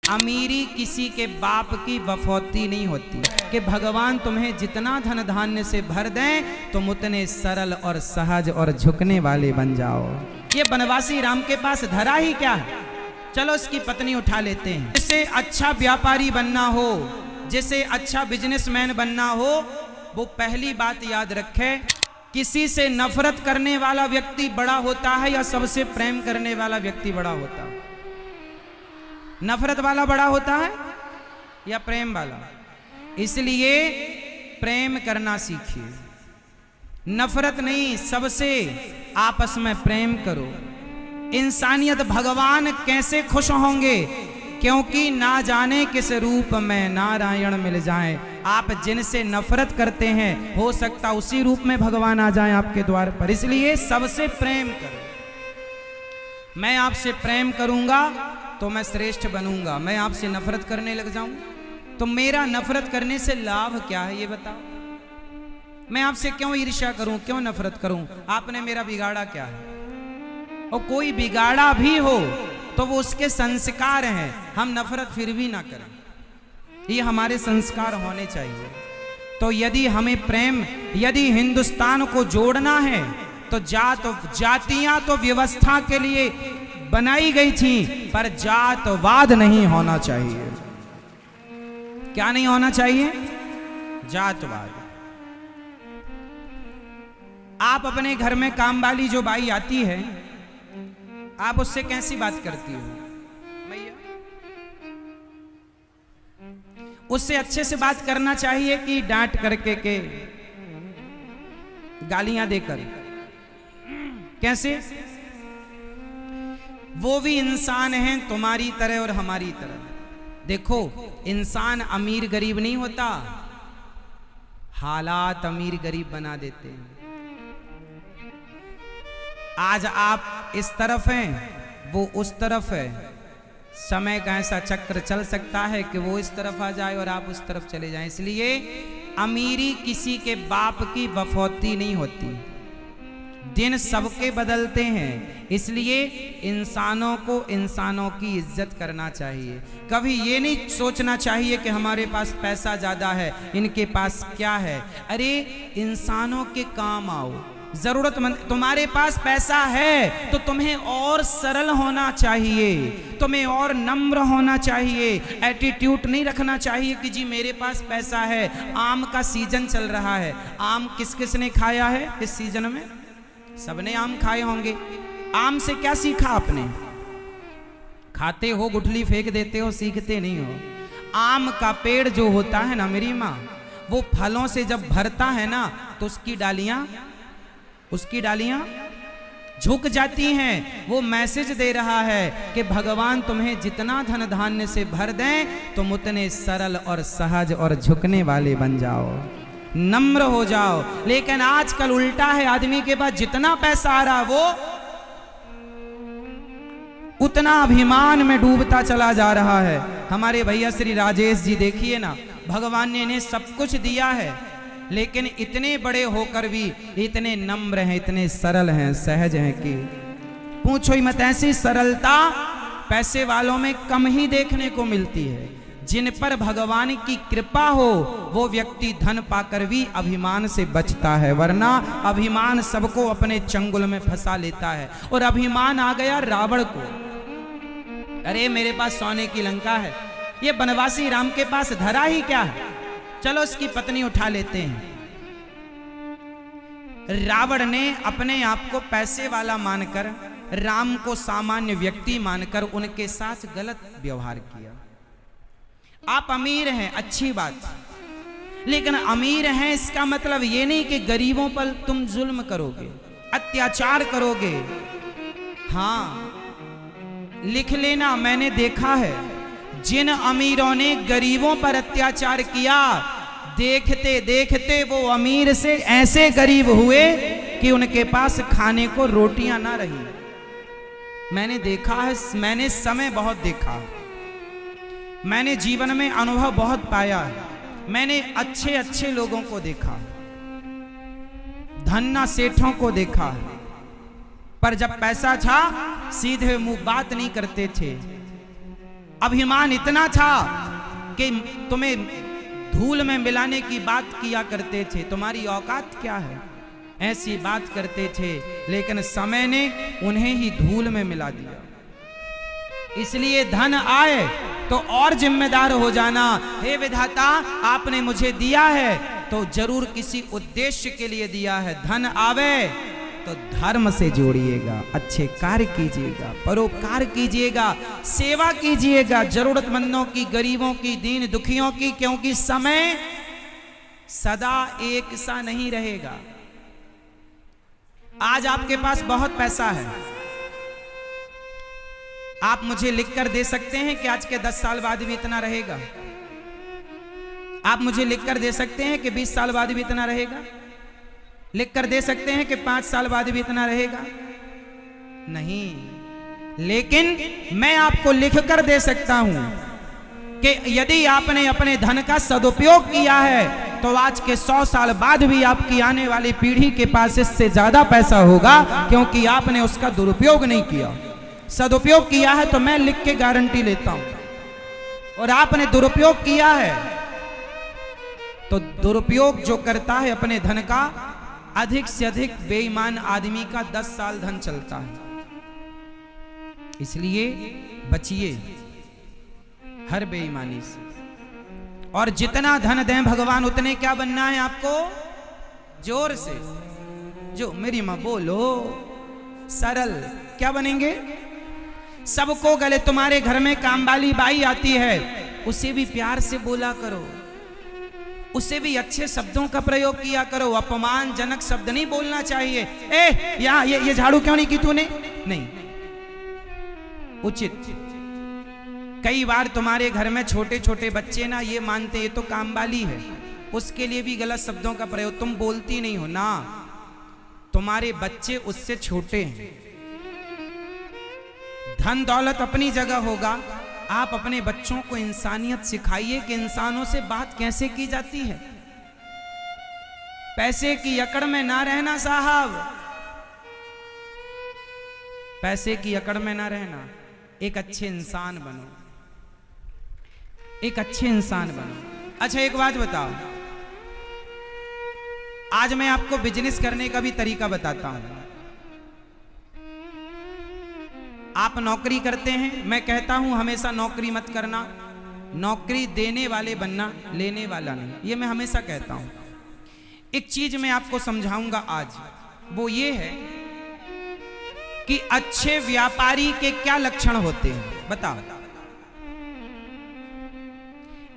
अमीरी किसी के बाप की बफौती नहीं होती कि भगवान तुम्हें जितना धन धान्य से भर दें तुम उतने सरल और सहज और झुकने वाले बन जाओ। ये बनवासी राम के पास धरा ही क्या है। चलो इसकी पत्नी उठा लेते हैं। जिसे अच्छा व्यापारी बनना हो, जिसे अच्छा बिजनेसमैन बनना हो, वो पहली बात याद रखे, किसी से नफरत करने वाला व्यक्ति बड़ा होता है या सबसे प्रेम करने वाला व्यक्ति बड़ा होता है? नफरत वाला बड़ा होता है या प्रेम वाला? इसलिए प्रेम करना सीखिए, नफरत नहीं, सबसे आपस में प्रेम करो। इंसानियत भगवान कैसे खुश होंगे, क्योंकि ना जाने किस रूप में नारायण मिल जाए। आप जिनसे नफरत करते हैं हो सकता उसी रूप में भगवान आ जाए आपके द्वार पर। इसलिए सबसे प्रेम करो। मैं आपसे प्रेम करूंगा तो मैं श्रेष्ठ बनूंगा। मैं आपसे नफरत करने लग जाऊं तो मेरा नफरत करने से लाभ क्या है, ये बताओ। मैं आपसे क्यों ईर्ष्या करूं, क्यों नफरत करूं? आपने मेरा बिगाड़ा क्या है? और कोई बिगाड़ा भी हो तो वो उसके संस्कार हैं, हम नफरत फिर भी ना करें, ये हमारे संस्कार होने चाहिए। तो यदि हमें प्रेम, यदि हिंदुस्तान को जोड़ना है तो जातियां तो व्यवस्था के लिए बनाई गई थी, पर जातवाद नहीं होना चाहिए। क्या नहीं होना चाहिए? जातवाद। आप अपने घर में काम वाली जो बाई आती है, आप उससे कैसी बात करती हो भैया? उससे अच्छे से बात करना चाहिए कि डांट करके के गालियां देकर? कैसे? वो भी इंसान हैं तुम्हारी तरह और हमारी तरह। देखो, इंसान अमीर गरीब नहीं होता, हालात अमीर गरीब बना देते हैं। आज आप इस तरफ हैं, वो उस तरफ है। समय का ऐसा चक्र चल सकता है कि वो इस तरफ आ जाए और आप उस तरफ चले जाएं। इसलिए अमीरी किसी के बाप की बफौती नहीं होती। दिन सबके बदलते हैं, इसलिए इंसानों को इंसानों की इज्जत करना चाहिए। कभी ये नहीं सोचना चाहिए कि हमारे पास पैसा ज़्यादा है, इनके पास क्या है। अरे इंसानों के काम आओ, जरूरतमंद। तुम्हारे पास पैसा है तो तुम्हें और सरल होना चाहिए, तुम्हें और नम्र होना चाहिए। एटीट्यूड नहीं रखना चाहिए कि जी मेरे पास पैसा है। आम का सीजन चल रहा है, आम किस किस ने खाया है इस सीजन में? सबने आम खाए होंगे। आम से क्या सीखा आपने? खाते हो, गुठली फेंक देते हो, सीखते नहीं हो। आम का पेड़ जो होता है ना मेरी माँ, वो फलों से जब भरता है ना तो उसकी डालियां झुक जाती हैं। वो मैसेज दे रहा है कि भगवान तुम्हें जितना धन धान्य से भर दें तुम उतने सरल और सहज और झुकने वाले बन जाओ, नम्र हो जाओ। लेकिन आजकल उल्टा है, आदमी के पास जितना पैसा आ रहा वो उतना अभिमान में डूबता चला जा रहा है। हमारे भैया श्री राजेश जी देखिए ना, भगवान ने इन्हें सब कुछ दिया है, लेकिन इतने बड़े होकर भी इतने नम्र हैं, इतने सरल हैं, सहज हैं कि पूछो ही मत। ऐसी सरलता पैसे वालों में कम ही देखने को मिलती है। जिन पर भगवान की कृपा हो वो व्यक्ति धन पाकर भी अभिमान से बचता है, वरना अभिमान सबको अपने चंगुल में फंसा लेता है। और अभिमान आ गया रावण को। अरे मेरे पास सोने की लंका है, ये बनवासी राम के पास धरा ही क्या है। चलो इसकी पत्नी उठा लेते हैं। रावण ने अपने आप को पैसे वाला मानकर, राम को सामान्य व्यक्ति मानकर उनके साथ गलत व्यवहार किया। आप अमीर हैं, अच्छी बात, लेकिन अमीर हैं इसका मतलब ये नहीं कि गरीबों पर तुम जुल्म करोगे, अत्याचार करोगे। हाँ, लिख लेना, मैंने देखा है जिन अमीरों ने गरीबों पर अत्याचार किया, देखते देखते वो अमीर से ऐसे गरीब हुए कि उनके पास खाने को रोटियां ना रही। मैंने देखा है, मैंने समय बहुत देखा, मैंने जीवन में अनुभव बहुत पाया है। मैंने अच्छे अच्छे लोगों को देखा, धन्ना सेठों को देखा, पर जब पैसा था सीधे मुंह बात नहीं करते थे। अभिमान इतना था कि तुम्हें धूल में मिलाने की बात किया करते थे, तुम्हारी औकात क्या है, ऐसी बात करते थे। लेकिन समय ने उन्हें ही धूल में मिला दिया। इसलिए धन आए तो और जिम्मेदार हो जाना। हे विधाता, आपने मुझे दिया है तो जरूर किसी उद्देश्य के लिए दिया है। धन आवे तो धर्म से जोड़िएगा, अच्छे कार्य कीजिएगा, परोपकार कीजिएगा, सेवा कीजिएगा, जरूरतमंदों की, गरीबों की, दीन दुखियों की, क्योंकि समय सदा एक सा नहीं रहेगा। आज आपके पास बहुत पैसा है, आप मुझे लिखकर दे सकते हैं कि आज के 10 साल बाद भी इतना रहेगा। आप मुझे लिखकर दे सकते हैं कि 20 साल बाद भी इतना रहेगा। लिखकर दे सकते हैं कि 5 साल बाद भी इतना रहेगा। नहीं, लेकिन मैं आपको लिखकर दे सकता हूं कि यदि आपने अपने धन का सदुपयोग किया है तो आज के 100 साल बाद भी आपकी आने वाली पीढ़ी के पास इससे ज्यादा पैसा होगा, क्योंकि आपने उसका दुरुपयोग नहीं किया। सदुपयोग किया है तो मैं लिख के गारंटी लेता हूं, और आपने दुरुपयोग किया है तो दुरुपयोग जो करता है अपने धन का, अधिक से अधिक बेईमान आदमी का 10 साल धन चलता है। इसलिए बचिए हर बेईमानी से। और जितना धन दें भगवान उतने क्या बनना है आपको? जोर से जो मेरी मां बोलो, सरल। क्या बनेंगे? सबको गले, तुम्हारे घर में काम वाली बाई आती है, उसे भी प्यार से बोला करो, उसे भी अच्छे शब्दों का प्रयोग किया करो। अपमानजनक शब्द नहीं बोलना चाहिए। ए यहाँ ये झाड़ू क्यों नहीं की तूने? नहीं, उचित। कई बार तुम्हारे घर में छोटे छोटे बच्चे ना ये मानते ये तो काम वाली है, उसके लिए भी गलत शब्दों का प्रयोग। तुम बोलती नहीं हो ना, तुम्हारे बच्चे उससे छोटे हैं। धन दौलत अपनी जगह होगा, आप अपने बच्चों को इंसानियत सिखाइए कि इंसानों से बात कैसे की जाती है। पैसे की अकड़ में ना रहना साहब, पैसे की अकड़ में ना रहना। एक अच्छे इंसान बनो, एक अच्छे इंसान बनो। अच्छा एक बात बताओ, आज मैं आपको बिजनेस करने का भी तरीका बताता हूं। आप नौकरी करते हैं, मैं कहता हूं हमेशा नौकरी मत करना, नौकरी देने वाले बनना, लेने वाला नहीं। ये मैं हमेशा कहता हूं। एक चीज मैं आपको समझाऊंगा आज, वो ये है कि अच्छे व्यापारी के क्या लक्षण होते हैं। बताओ,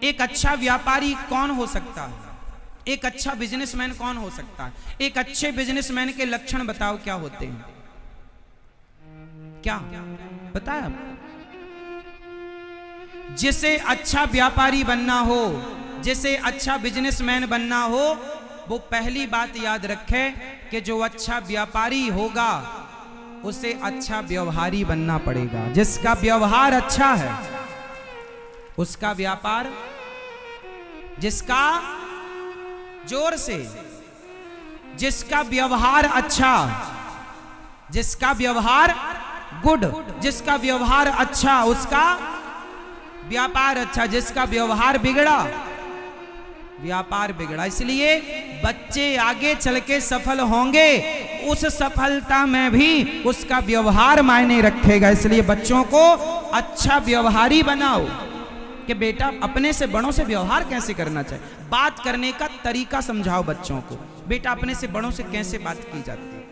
एक अच्छा व्यापारी कौन हो सकता है? एक अच्छा बिजनेसमैन कौन हो सकता है? एक अच्छे बिजनेसमैन के लक्षण बताओ क्या होते हैं? क्या बताया आपको? जिसे अच्छा व्यापारी बनना हो, जिसे अच्छा बिजनेसमैन बनना हो, वो पहली बात याद रखे कि जो अच्छा व्यापारी होगा उसे अच्छा व्यवहारी बनना पड़ेगा। जिसका व्यवहार अच्छा है उसका व्यापार, जिसका जोर से, जिसका व्यवहार अच्छा, जिसका व्यवहार गुड, जिसका व्यवहार अच्छा उसका व्यापार अच्छा, जिसका व्यवहार बिगड़ा व्यापार बिगड़ा। इसलिए बच्चे आगे चल के सफल होंगे, उस सफलता में भी उसका व्यवहार मायने रखेगा। इसलिए बच्चों को अच्छा व्यवहारी बनाओ कि बेटा अपने से बड़ों से व्यवहार कैसे करना चाहिए, बात करने का तरीका समझाओ बच्चों को। बेटा अपने से बड़ों से कैसे बात की जाती है,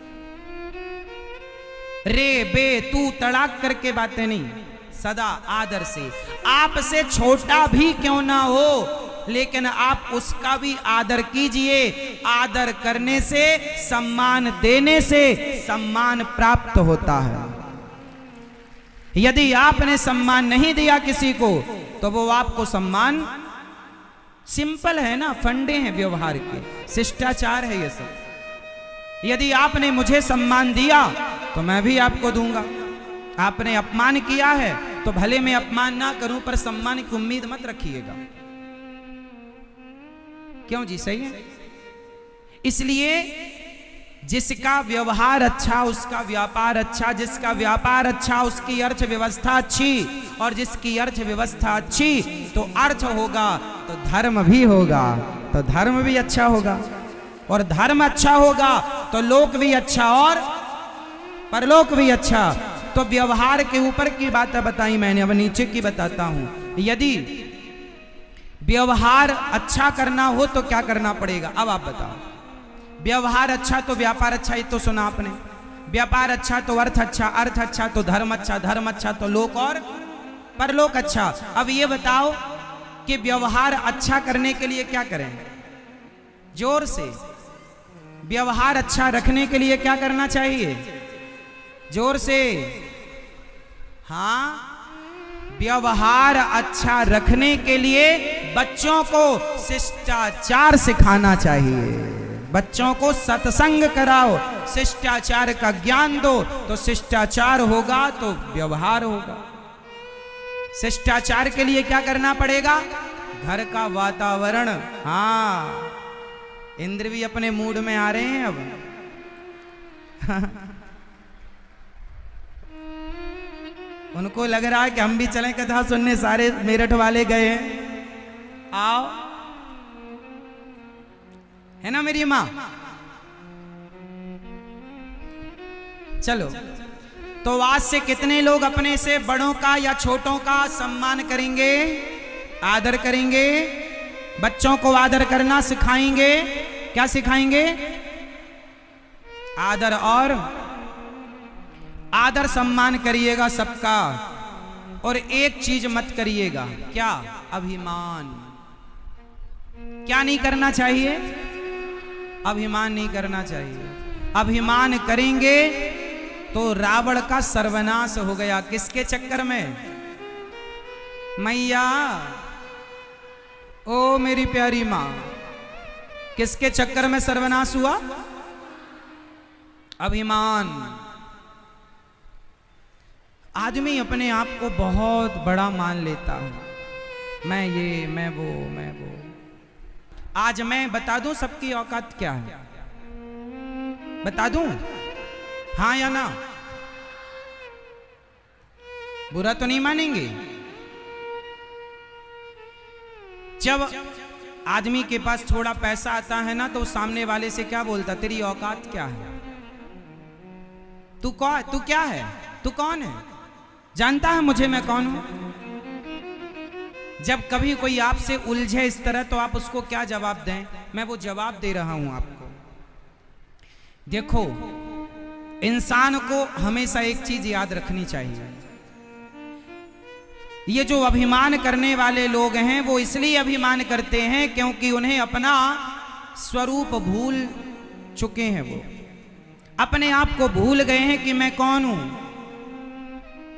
रे बे तू तड़ाक करके बातें नहीं, सदा आदर से। आपसे छोटा भी क्यों ना हो लेकिन आप उसका भी आदर कीजिए। आदर करने से, सम्मान देने से सम्मान प्राप्त होता है। यदि आपने सम्मान नहीं दिया किसी को तो वो आपको सम्मान, सिंपल है ना, फंडे हैं व्यवहार के, शिष्टाचार है ये सब। यदि आपने मुझे सम्मान दिया तो मैं भी आपको दूंगा। आपने अपमान किया है तो भले मैं अपमान ना करूं पर सम्मान की उम्मीद मत रखिएगा। क्यों जी, सही है। इसलिए जिसका व्यवहार अच्छा उसका व्यापार अच्छा, जिसका व्यापार अच्छा उसकी अर्थव्यवस्था अच्छी, और जिसकी अर्थव्यवस्था अच्छी तो अर्थ होगा तो धर्म भी होगा, तो धर्म भी अच्छा होगा, और धर्म अच्छा होगा तो लोक भी अच्छा और परलोक भी अच्छा। तो व्यवहार के ऊपर की बातें बताई मैंने, अब नीचे की बताता हूं। यदि व्यवहार अच्छा करना हो तो क्या करना पड़ेगा, अब आप बताओ। व्यवहार अच्छा तो व्यापार अच्छा, ये तो सुना आपने। व्यापार अच्छा तो अर्थ अच्छा, अर्थ अच्छा तो धर्म अच्छा, धर्म अच्छा तो लोक और परलोक अच्छा। अब ये बताओ कि व्यवहार अच्छा करने के लिए क्या करें, जोर से। व्यवहार अच्छा रखने के लिए क्या करना चाहिए, जोर से। हाँ, व्यवहार अच्छा रखने के लिए बच्चों को शिष्टाचार सिखाना चाहिए। बच्चों को सत्संग कराओ, शिष्टाचार का ज्ञान दो, तो शिष्टाचार होगा तो व्यवहार होगा। शिष्टाचार के लिए क्या करना पड़ेगा, घर का वातावरण। हाँ, इंद्र भी अपने मूड में आ रहे हैं अब। उनको लग रहा है कि हम भी चलें कथा सुनने, सारे मेरठ वाले गए हैं, आओ, है ना मेरी माँ। चलो, तो आज से कितने लोग अपने से बड़ों का या छोटों का सम्मान करेंगे, आदर करेंगे, बच्चों को आदर करना सिखाएंगे। क्या सिखाएंगे, आदर, और आदर सम्मान करिएगा सबका। और एक चीज मत करिएगा, क्या, अभिमान। क्या नहीं करना चाहिए, अभिमान नहीं करना चाहिए। अभिमान करेंगे तो रावण का सर्वनाश हो गया। किसके चक्कर में, मैया, ओ मेरी प्यारी मां, किसके चक्कर में सर्वनाश हुआ, अभिमान। आदमी अपने आप को बहुत बड़ा मान लेता है, मैं ये, मैं वो, मैं वो। आज मैं बता दूं सबकी औकात क्या है, बता दूं, हाँ या ना, बुरा तो नहीं मानेंगे। जब आदमी के पास थोड़ा पैसा आता है ना, तो सामने वाले से क्या बोलता, तेरी औकात क्या है, तू कौन, तू क्या है, तू कौन है, जानता है मुझे मैं कौन हूं। जब कभी कोई आपसे उलझे इस तरह, तो आप उसको क्या जवाब दें, मैं वो जवाब दे रहा हूं आपको। देखो, इंसान को हमेशा एक चीज याद रखनी चाहिए, ये जो अभिमान करने वाले लोग हैं वो इसलिए अभिमान करते हैं क्योंकि उन्हें अपना स्वरूप भूल चुके हैं। वो अपने आप को भूल गए हैं कि मैं कौन हूं।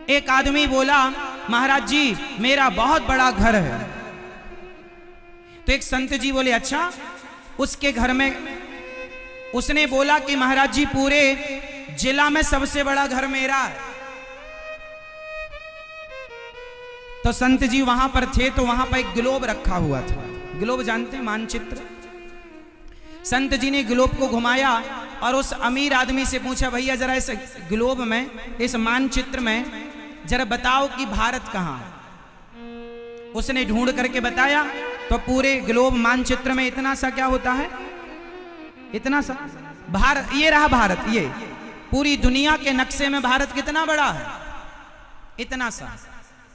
एक आदमी बोला, महाराज जी मेरा बहुत बड़ा घर है। तो एक संत जी बोले, अच्छा, उसके घर में, उसने बोला कि महाराज जी पूरे जिला में सबसे बड़ा घर मेरा है। तो संत जी वहां पर थे, तो वहां पर एक ग्लोब रखा हुआ था। ग्लोब जानते हैं, मानचित्र। संत जी ने ग्लोब को घुमाया और उस अमीर आदमी से पूछा, भैया जरा इस ग्लोब में, इस मानचित्र में जरा बताओ कि भारत कहाँ है। उसने ढूंढ करके बताया, तो पूरे ग्लोब मानचित्र में इतना सा क्या होता है, इतना सा भारत, ये रहा भारत। ये पूरी दुनिया के नक्शे में भारत कितना बड़ा है, इतना सा,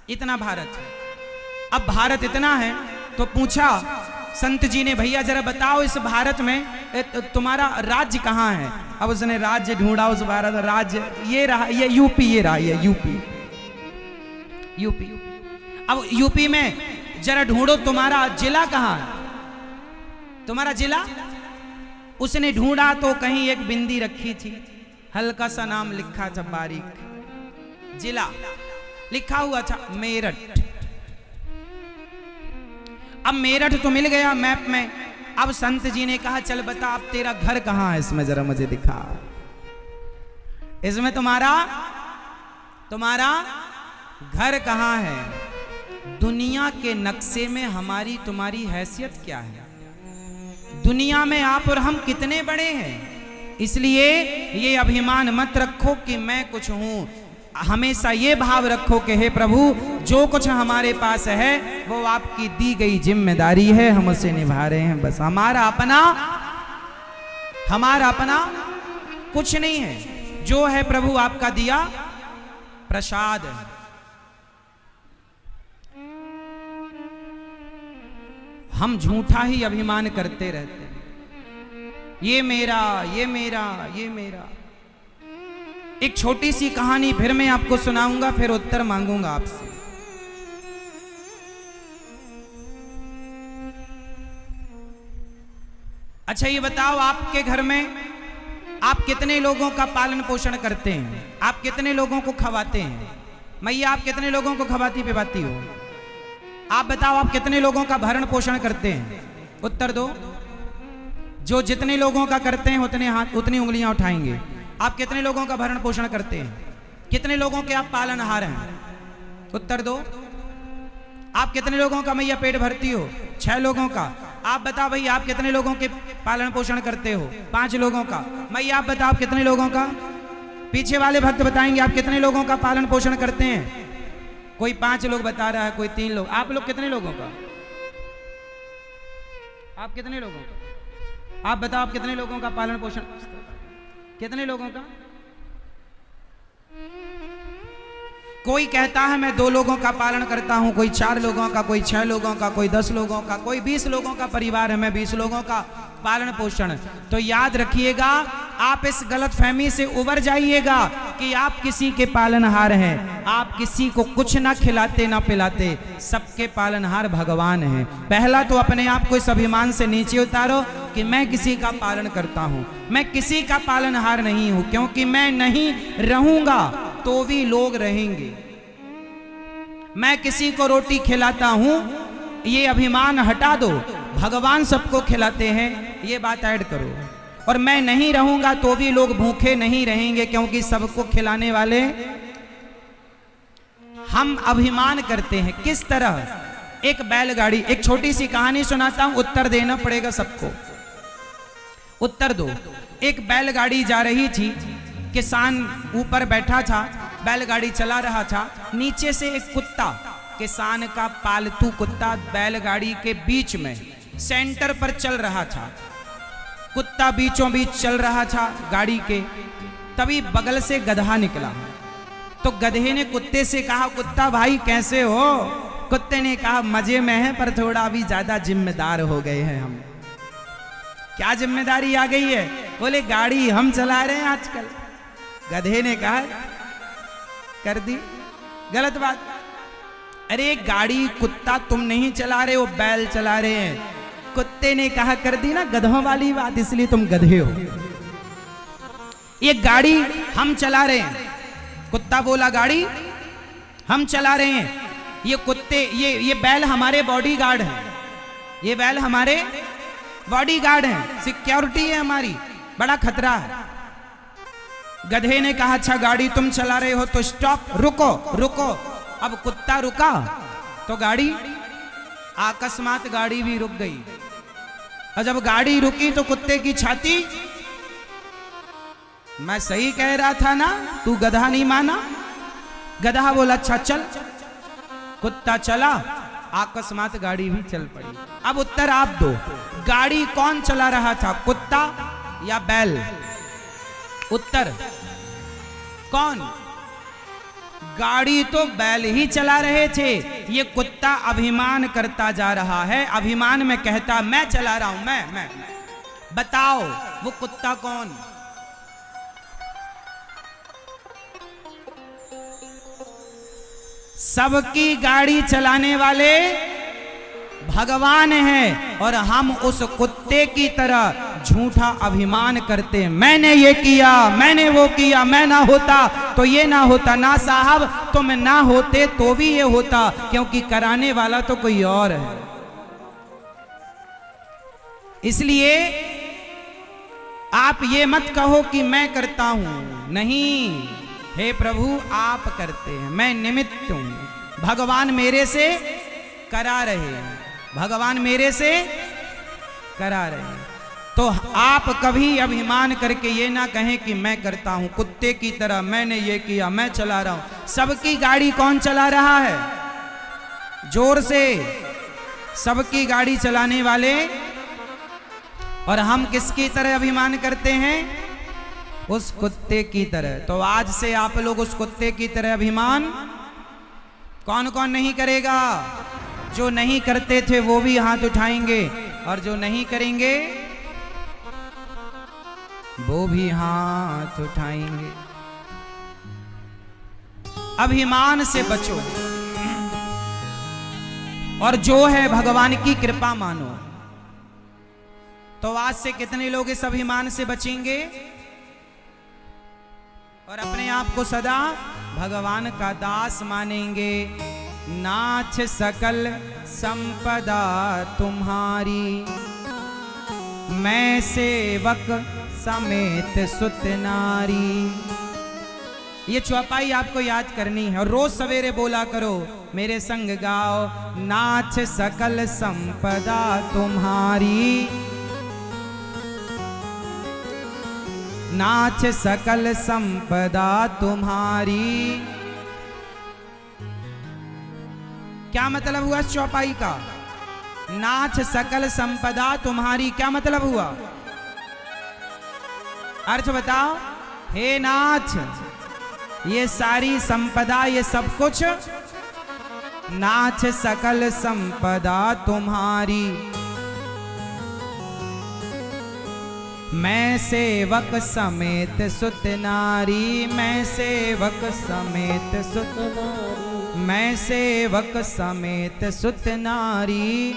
इतना भारत है। अब भारत इतना है, तो पूछा संत जी ने, भैया जरा बताओ इस भारत में तुम्हारा राज्य कहाँ है। अब उसने राज्य ढूंढा, उस भारत राज्य, ये रहा, ये यूपी, ये रहा, ये यूपी, यूपी। अब यूपी में जरा ढूंढो तुम्हारा जिला कहाँ है, तुम्हारा जिला। उसने ढूंढा तो कहीं एक बिंदी रखी थी, हल्का सा नाम लिखा था, बारीक जिला लिखा हुआ था, मेरठ। अब मेरठ तो मिल गया मैप में। अब संत जी ने कहा, चल बता अब तेरा घर कहाँ है, इसमें जरा मुझे दिखा, इसमें तुम्हारा घर कहाँ है। दुनिया के नक्शे में हमारी तुम्हारी हैसियत क्या है, दुनिया में आप और हम कितने बड़े हैं। इसलिए ये अभिमान मत रखो कि मैं कुछ हूं, हमेशा ये भाव रखो कि हे प्रभु जो कुछ हमारे पास है वो आपकी दी गई जिम्मेदारी है, हम उसे निभा रहे हैं। बस हमारा अपना कुछ नहीं है, जो है प्रभु आपका दिया प्रसाद है। हम झूठा ही अभिमान करते रहते हैं, ये मेरा, ये मेरा, ये मेरा। एक छोटी सी कहानी फिर मैं आपको सुनाऊंगा, फिर उत्तर मांगूंगा आपसे। अच्छा ये बताओ, आपके घर में आप कितने लोगों का पालन पोषण करते हैं? आप कितने लोगों को खवाते हैं? मैया आप कितने लोगों को खवाती पिवाती हो? आप बताओ, आप कितने लोगों का भरण पोषण करते हैं? उत्तर दो। जो जितने लोगों का करते हैं उतने हाथ, उतनी उंगलियां उठाएंगे। आप कितने लोगों का भरण पोषण करते हैं? कितने लोगों के आप पालनहार हैं? उत्तर दो। आप कितने लोगों का मैया पेट भरती हो? 6 लोगों का। आप बताओ भाई, आप कितने लोगों के पालन पोषण करते हो? 5 लोगों का। मैया आप बताओ, आप कितने लोगों का? पीछे वाले भक्त बताएंगे आप कितने लोगों का पालन पोषण करते हैं। कोई 5 लोग बता रहा है, कोई 3 लोग। आप लोग कितने लोगों का? आप कितने लोगों का? आप बताओ, आप कितने लोगों का पालन पोषण, कितने लोगों का? कोई कहता है मैं 2 लोगों का पालन करता हूं, कोई 4 लोगों का, कोई 6 लोगों का, कोई 10 लोगों का, कोई 20 लोगों का परिवार है, मैं 20 लोगों का पालन पोषण। तो याद रखिएगा, आप इस गलतफहमी से उबर जाइएगा कि आप किसी के पालनहार हैं। आप किसी को कुछ ना खिलाते ना पिलाते, सबके पालनहार भगवान हैं। पहला तो अपने आप को इस अभिमान से नीचे उतारो कि मैं किसी का पालन करता हूं, मैं किसी का पालनहार नहीं हूं, क्योंकि मैं नहीं रहूंगा तो भी लोग रहेंगे। मैं किसी को रोटी खिलाता हूं, ये अभिमान हटा दो, भगवान सबको खिलाते हैं, ये बात ऐड करो। और मैं नहीं रहूंगा तो भी लोग भूखे नहीं रहेंगे, क्योंकि सबको खिलाने वाले हम अभिमान करते हैं। किस तरह? एक बैलगाड़ी, एक छोटी सी कहानी सुनाता हूं, उत्तर देना पड़ेगा सबको। उत्तर दो। एक बैलगाड़ी जा रही थी, किसान ऊपर बैठा था, बैलगाड़ी चला रहा था। नीचे से एक कुत्ता, किसान का पालतू कुत्ता, बैलगाड़ी के बीच में सेंटर पर चल रहा था। कुत्ता बीचों बीच चल रहा था गाड़ी के। तभी बगल से गधा निकला। तो गधे ने कुत्ते से कहा, कुत्ता भाई कैसे हो? कुत्ते ने कहा, मजे में है, पर थोड़ा अभी ज्यादा जिम्मेदार हो गए हैं हम। क्या जिम्मेदारी आ गई है? बोले गाड़ी हम चला रहे हैं आजकल। गधे ने कहा, कर दी गलत बात। अरे गाड़ी कुत्ता तुम नहीं चला रहे हो, बैल चला रहे हैं। कुत्ते ने कहा, कर दी ना गधों वाली बात, इसलिए तुम गधे हो। ये गाड़ी हम चला रहे हैं। कुत्ता बोला, गाड़ी हम चला रहे हैं। ये कुत्ते, ये बैल हमारे बॉडीगार्ड हैं। ये बैल हमारे बॉडीगार्ड हैं, सिक्योरिटी है हमारी, बड़ा खतरा है। गधे ने कहा, अच्छा गाड़ी तुम चला रहे हो तो स्टॉप, रुको रुको। अब कुत्ता रुका तो गाड़ी, अकस्मात गाड़ी भी रुक गई। और जब गाड़ी रुकी तो कुत्ते की छाती, मैं सही कह रहा था ना, तू गधा नहीं माना। गधा बोला, अच्छा चल। कुत्ता चला, अकस्मात गाड़ी भी चल पड़ी। अब उत्तर आप दो, गाड़ी कौन चला रहा था, कुत्ता या बैल? उत्तर कौन? गाड़ी तो बैल ही चला रहे थे। ये कुत्ता अभिमान करता जा रहा है, अभिमान में कहता मैं चला रहा हूं, मैं। बताओ वो कुत्ता कौन? सबकी गाड़ी चलाने वाले भगवान हैं, और हम उस कुत्ते की तरह झूठा अभिमान करते हैं। मैंने ये किया, मैंने वो किया, मैं ना होता तो ये ना होता। ना साहब, तुम ना होते तो भी ये होता, क्योंकि कराने वाला तो कोई और है। इसलिए आप ये मत कहो कि मैं करता हूं, नहीं। हे प्रभु आप करते हैं, मैं निमित्त हूं। भगवान मेरे से करा रहे हैं, भगवान मेरे से करा रहे हैं। तो आप कभी अभिमान करके ये ना कहें कि मैं करता हूं, कुत्ते की तरह मैंने ये किया, मैं चला रहा हूं। सबकी गाड़ी कौन चला रहा है? जोर से, सबकी गाड़ी चलाने वाले। और हम किसकी तरह अभिमान करते हैं? उस कुत्ते की तरह। तो आज से आप लोग उस कुत्ते की तरह अभिमान कौन कौन नहीं करेगा? जो नहीं करते थे वो भी हाथ उठाएंगे, और जो नहीं करेंगे वो भी हाथ उठाएंगे। अभिमान से बचो, और जो है भगवान की कृपा मानो। तो आज से कितने लोग इस अभिमान से बचेंगे और अपने आप को सदा भगवान का दास मानेंगे? नाथ सकल संपदा तुम्हारी, मैं सेवक समेत सुत नारी। ये चौपाई आपको याद करनी है और रोज सवेरे बोला करो, मेरे संग गाओ। नाथ सकल संपदा तुम्हारी, नाथ सकल संपदा तुम्हारी। क्या मतलब हुआ इस चौपाई का? नाथ सकल संपदा तुम्हारी, क्या मतलब हुआ? अर्थ बताओ। हे नाथ, ये सारी संपदा, ये सब कुछ नाथ सकल संपदा तुम्हारी, मैं सेवक समेत सुत नारी, मैं सेवक समेत सुत नारी, मैं सेवक समेत सुत नारी।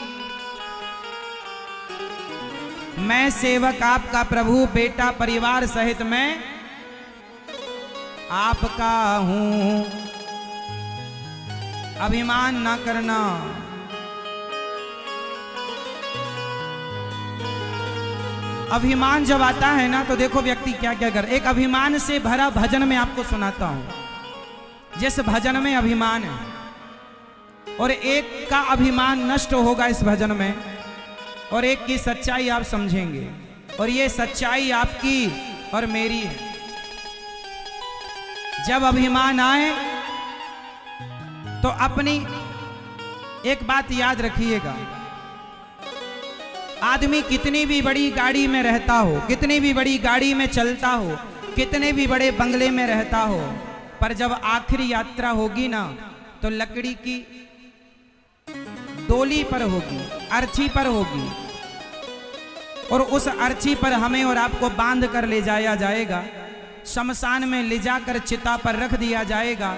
मैं सेवक आपका प्रभु, बेटा परिवार सहित मैं आपका हूं। अभिमान ना करना। अभिमान जब आता है ना तो देखो व्यक्ति क्या क्या कर। एक अभिमान से भरा भजन में आपको सुनाता हूं। जिस भजन में अभिमान है और एक का अभिमान नष्ट होगा इस भजन में, और एक की सच्चाई आप समझेंगे, और ये सच्चाई आपकी और मेरी है। जब अभिमान आए तो अपनी एक बात याद रखिएगा, आदमी कितनी भी बड़ी गाड़ी में रहता हो, कितनी भी बड़ी गाड़ी में चलता हो, कितने भी बड़े बंगले में रहता हो, पर जब आखिरी यात्रा होगी ना तो लकड़ी की डोली पर होगी, अर्थी पर होगी, और उस अर्थी पर हमें और आपको बांध कर ले जाया जाएगा। शमशान में ले जाकर चिता पर रख दिया जाएगा,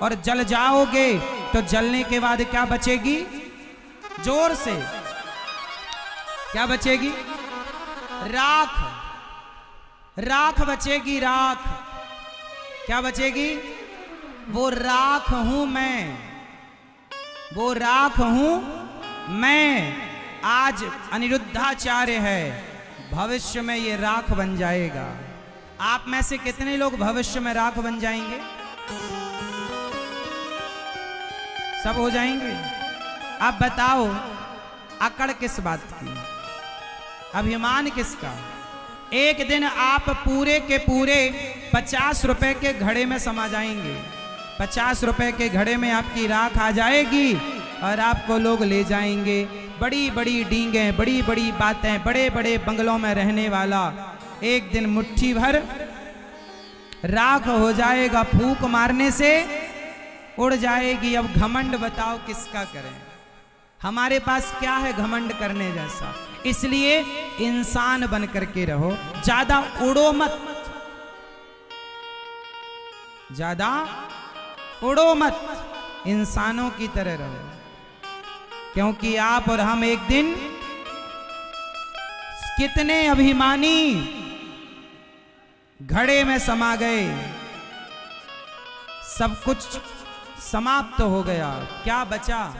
और जल जाओगे तो जलने के बाद क्या बचेगी? जोर से क्या बचेगी? राख। राख बचेगी, राख। क्या बचेगी? वो राख हूं मैं, वो राख हूं मैं। आज अनिरुद्धाचार्य है, भविष्य में ये राख बन जाएगा। आप में से कितने लोग भविष्य में राख बन जाएंगे? सब हो जाएंगे। अब बताओ, अकड़ किस बात की? अभिमान किसका? एक दिन आप पूरे के पूरे 50 रुपए के घड़े में समा जाएंगे। 50 रुपए के घड़े में आपकी राख आ जाएगी और आपको लोग ले जाएंगे। बड़ी बड़ी डींगे, बड़ी बड़ी बातें, बड़े बड़े बंगलों में रहने वाला एक दिन मुट्ठी भर राख हो जाएगा, फूंक मारने से उड़ जाएगी। अब घमंड बताओ किसका करें? हमारे पास क्या है घमंड करने जैसा? इसलिए इंसान बन करके रहो, ज्यादा उड़ो मत, ज्यादा उड़ो मत, इंसानों की तरह रहो। क्योंकि आप और हम एक दिन, कितने अभिमानी घड़े में समा गए, सब कुछ समाप्त हो गया, क्या बचा?